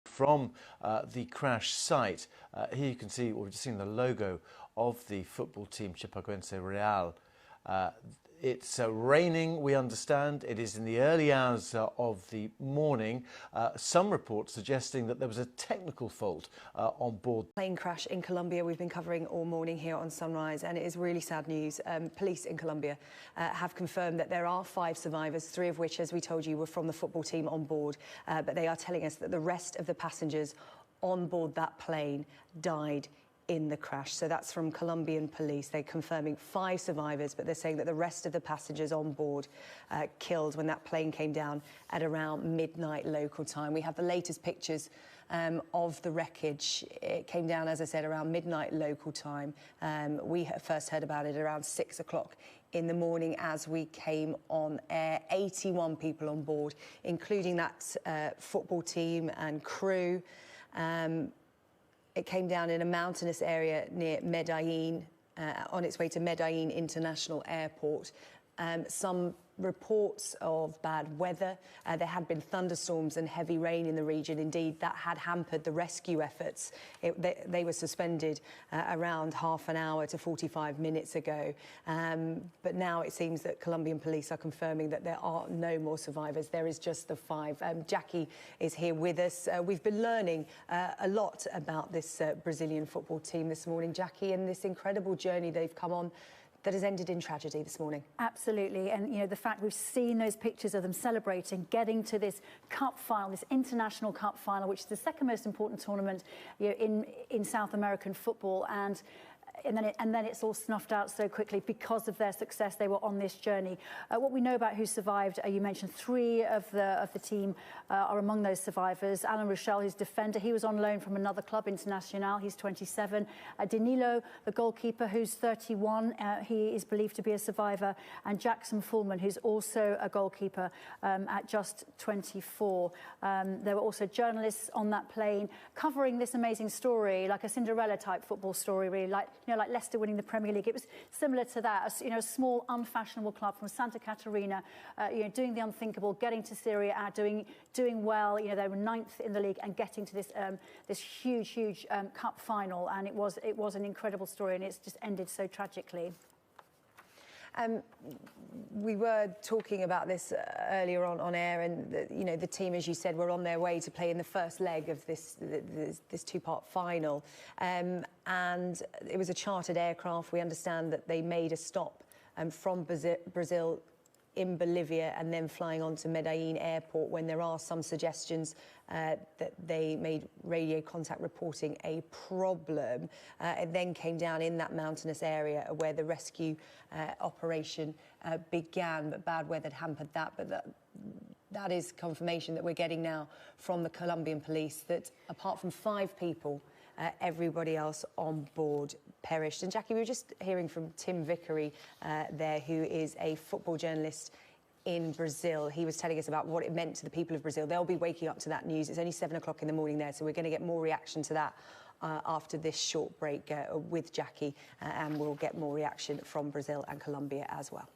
From the crash site. Here you can see, we've just seen the logo of the football team Chapecoense Real. It's raining, we understand. It is in the early hours of the morning. Some reports suggesting that there was a technical fault on board. Plane crash in Colombia we've been covering all morning here on Sunrise, and it is really sad news. Police in Colombia have confirmed that there are 5 survivors, 3 of which, as we told you, were from the football team on board. But they are telling us that the rest of the passengers on board that plane died in the crash. So that's from Colombian police. They're confirming 5 survivors, but they're saying that the rest of the passengers on board killed when that plane came down at around midnight local time. We have the latest pictures of the wreckage. It came down, as I said, around midnight local time. We first heard about it around 6 o'clock in the morning as we came on air. 81 people on board, including that football team and crew. It came down in a mountainous area near Medellin, on its way to Medellin International Airport. Some reports of bad weather. There had been thunderstorms and heavy rain in the region. Indeed, that had hampered the rescue efforts. They were suspended around half an hour to 45 minutes ago. But now it seems that Colombian police are confirming that there are no more survivors. There is just the 5. Jackie is here with us. We've been learning a lot about this Brazilian football team this morning, Jackie, and this incredible journey they've come on that has ended in tragedy this morning. Absolutely, and you know, the fact we've seen those pictures of them celebrating, getting to this cup final, this international cup final, which is the second most important tournament, you know, in South American football, and then it's all snuffed out so quickly because of their success. They were on this journey. What we know about who survived, you mentioned 3 of the team are among those survivors. Alan Rochelle, who's defender, he was on loan from another club, Internacional. He's 27. Danilo, the goalkeeper, who's 31, he is believed to be a survivor. And Jackson Fullman, who's also a goalkeeper at just 24. There were also journalists on that plane covering this amazing story, like a Cinderella-type football story, really, like Leicester winning the Premier League. It was similar to that, you know, a small, unfashionable club from Santa Catarina, you know, doing the unthinkable, getting to Serie A, doing well. You know, they were 9th in the league and getting to this huge cup final. And it was an incredible story, and it's just ended so tragically. We were talking about this earlier on air, and you know, the team, as you said, were on their way to play in the first leg of this 2-part final, and it was a chartered aircraft. We understand that they made a stop from Brazil in Bolivia and then flying on to Medellin Airport, when there are some suggestions that they made radio contact reporting a problem. It then came down in that mountainous area where the rescue operation began, but bad weather had hampered that. But that is confirmation that we're getting now from the Colombian police that apart from 5 people, everybody else on board perished. And Jackie, we were just hearing from Tim Vickery there, who is a football journalist in Brazil. He was telling us about what it meant to the people of Brazil. They'll be waking up to that news. It's only 7 o'clock in the morning there, so we're going to get more reaction to that after this short break with Jackie, and we'll get more reaction from Brazil and Colombia as well.